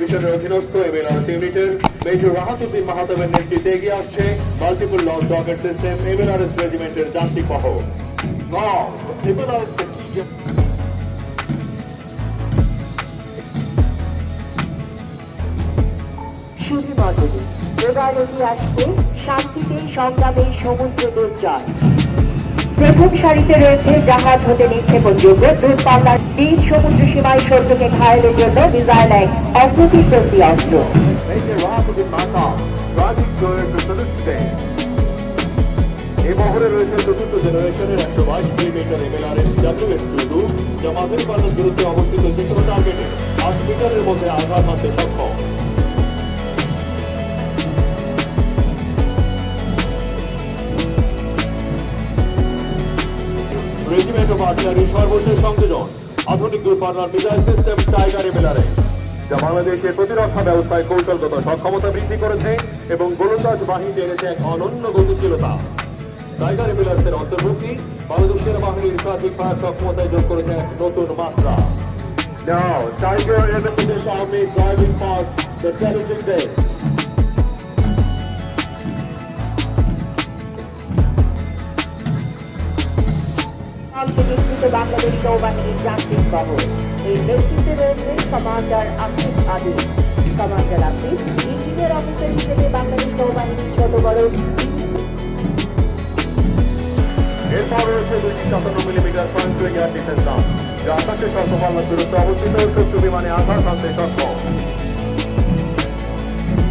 ডিভিশনের অধীনস্থ এমএলআরএস ইউনিটের মেজর রাহাতুদ্দিন মাহাতাবের নেতৃত্বে এগিয়ে আসছে multiple launch rocket system MLRS রেজিমেন্টের যান্ত্রিক বহর। Now, এমএলআরএস contingent শুধু মডেলে এবার এগিয়ে আসছে শান্তিতে সংগ্রামে সমুদ্র দুর্জয়। প্রথম সারিতে রয়েছে জাহাজ হতে নিক্ষেপণযোগ্য দূরপাল্লার বীজ সমুদ্র সীমায় শত্রুকে ঘায়েলের জন্য মিসাইল এক অপ্রতিদ্বন্দ্বী অস্ত্র। এই বহরে রয়েছে চতুর্থ জেনারেশনের 122 মিলিমিটার এমএলআরএস WS-22 যা মাঝের পাল্লার দূরত্বে অবস্থিত যে কোনো টার্গেটে 8 মিটারের মধ্যে আঘাত হানতে সক্ষম। রেজিমেন্ট অফ আর্টিলারির সর্বশেষ সংযোজন আধুনিক দূরপাল্লার মিসাইল সিস্টেম টাইগার এমএলআরএস, যা বাংলাদেশের প্রতিরক্ষা ব্যবস্থায় কৌশলগত সক্ষমতা বৃদ্ধি করেছে এবং গোলন্দাজ বাহিনীতে এনেছে এক অনন্য গতিশীলতা। টাইগার এমএলআরএসের অন্তর্ভুক্তি বাংলাদেশ সেনাবাহিনীর সার্বিক ফায়ার সক্ষমতায় যোগ করেছে এক নতুন মাত্রা। Now, Tiger MLRS Army driving past the challenging day. Bangladesh নৌবাহিনীর যান্ত্রিক বহর। এই নেতৃত্বে রয়েছে commander Asif Ali. Commander Asif engineer officer হিসেবে বাংলাদেশ নৌবাহিনীর ছোট বড়। এরপর রয়েছে 257 মিলিমিটার পয়েন্ট এয়ার ডিফেন্স গান, যা আকাশে স্বল্পপাল্লার দূরত্বে অবস্থিত শত্রু বিমানে আঘাত হানতে সক্ষম।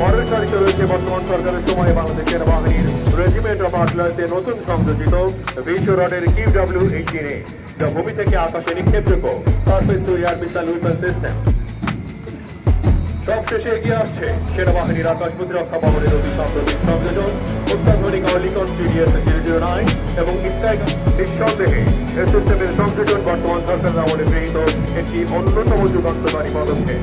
পরের সারিতে রয়েছে বর্তমান সরকারের সময়ে বাংলাদেশ সেনাবাহিনীর রেজিমেন্ট অফ আর্টিলারিতে নতুন সংযোজিত বিশো রডের QW-18A, যা ভূমি থেকে আকাশে নিক্ষেপযোগ্য surface to air missile weapon system. সবশেষে এগিয়ে আসছে সেনাবাহিনীর আকাশ প্রতিরক্ষা বহরের অতি সাম্প্রতিক সংযোজন অত্যাধুনিক লিকন TDS 009 এবং নিঃসন্দেহে এ সিস্টেমের সংযোজন বর্তমান সরকারের আমলে গৃহীত একটি অন্যতম যুগান্তকারী পদক্ষেপ।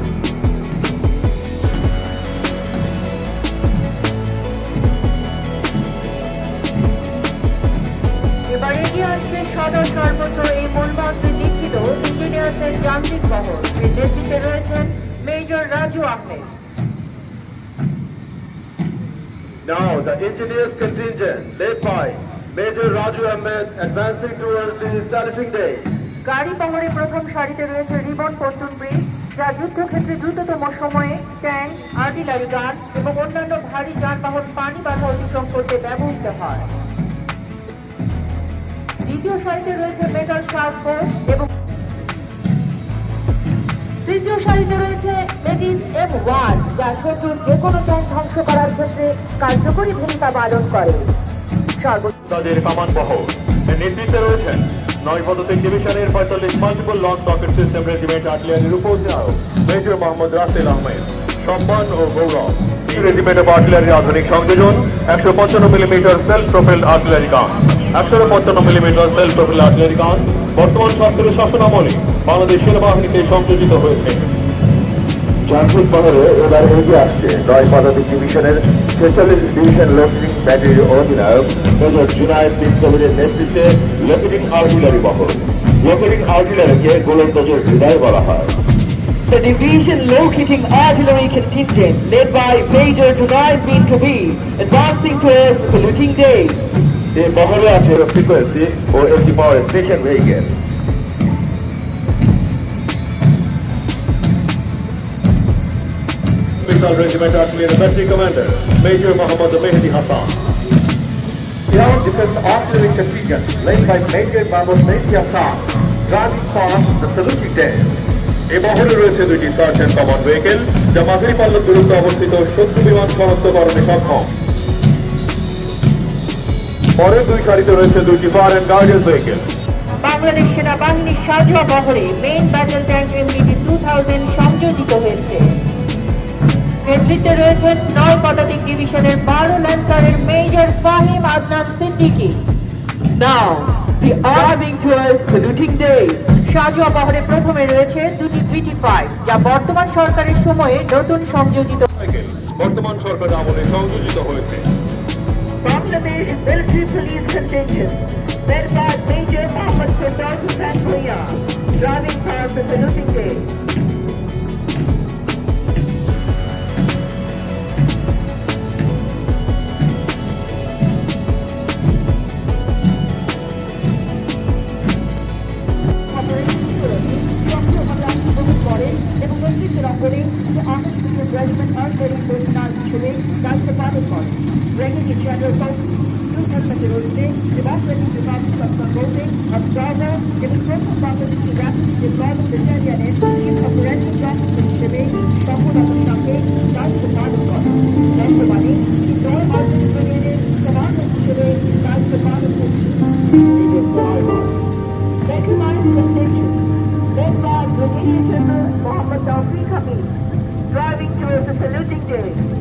এবার এগিয়ে আসছে সদর সর্বত্র এই মূলমন্ত্রে লিখিত ইঞ্জিনিয়ার্সের যান্ত্রিক বহর। এর নেতৃত্বে রয়েছেন major Raju Ahmed. Now the engineers contingent led by Major Raju Ahmed advancing towards the establishing day. গাড়ি বহরে প্রথম সারিতে রয়েছে রিবন পশতুন ব্রিজ, যা যুদ্ধক্ষেত্রে দ্রুততম সময়ে ট্যাঙ্ক, আর্টিলারি গান এবং অন্যান্য ভারী যানবাহন পানি বাধা অতিক্রম করতে ব্যবহৃত হয়। দ্বিতীয় সারিতে রয়েছে মেটাল শার্প ফোর্স এবং তৃতীয় সারিতে রয়েছে মেডিস M1, যা শত্রুর যে কোনো ট্যাঙ্ক ধ্বংস করার ক্ষেত্রে কার্যকরী ভূমিকা পালন করে। তাদের কামান বহর এর নেতৃত্বে রয়েছেন 9 পদাতিক ডিভিশনের 45 multiple launch rocket system regiment আর্টিলারির উপঅধিনায়ক মেজর মোহাম্মদ রাসেল আহমেদ। সম্মান ও গৌরব রেজিমেন্ট অফ আর্টিলারির আধুনিক সংযোজন 155 মিলিমিটার সেলফ প্রোপেলড আর্টিলারি গান। 155 মিলিমিটার সেলফ প্রোপেলড আর্টিলারি গান বর্তমান সরকারের শাসনামলে বাংলাদেশ সেনাবাহিনীতে সংযোজিত হয়েছে। যান্ত্রিক বহরে এবার এগিয়ে আসছে 9 পদাতিক ডিভিশনের 46 ডিভিশন লোকেটিং ব্যাটারির অধিনায়ক মেজর জুনায়েদ বিন কবিরের নেতৃত্বে লোকেটিং আর্টিলারি বহর। লোকেটিং আর্টিলারিকে গোলন্দাজের হৃদয় বলা হয়। The division locating artillery contingent led by Major Junaid bin Kabir advancing towards saluting day. এই বহরে আছে ফ্রিকোয়েন্সি ও একটি power station vehicle. Missile Regiment Artillery Battery Commander Major Mohammad Mehdi Hassan. Air Defense Artillery Contingent led by Major Mohammad Mehdi Hassan driving past the saluting day. এই বহরে রয়েছে 2টি search and command vehicle, যা মাঝারি পাল্লার দূরত্বে অবস্থিত শত্রু বিমান শনাক্তকরণে সক্ষম। পরের 2 সারিতে রয়েছে 2টি fire and garden vehicle. Bangladesh সেনাবাহিনীর সাজোয়া বহরে মেইন ব্যাটল ট্যাঙ্ক MBT-2000 সংযোজিত হয়েছে। নেতৃত্বে রয়েছেন 9 পদাতিক ডিভিশনের 12 ল্যান্সারের major Fahim Adnan Siddiqui. Now, the arriving towards saluting day. সাজোয়া বহরে প্রথমে রয়েছে 2টি BT-5, যা বর্তমান সরকারের সময়ে নতুন সংযোজিত। বর্তমান সরকার আমলে সংযোজিত হয়েছে। Bangladesh military police contingent led by Major Mohammad Firdaus Hussain Bhuiya driving past the saluting day. পালন করে bringing a general focus to implemented ordinance, demonstrating the process of promoting, observer, এবং প্রথম বাংলাদেশি rapid deployment battalion এর chief operations officer হিসেবে সফলতার সাথে দায়িত্ব পালন করে বর্তমানে নয় মার্চেন্ট ব্রিগেডের কমান্ডার হিসেবে দায়িত্ব পালন করছে Mechanized contention led by Brigadier General Mohammed Tawfiq Hamid driving towards the saluting day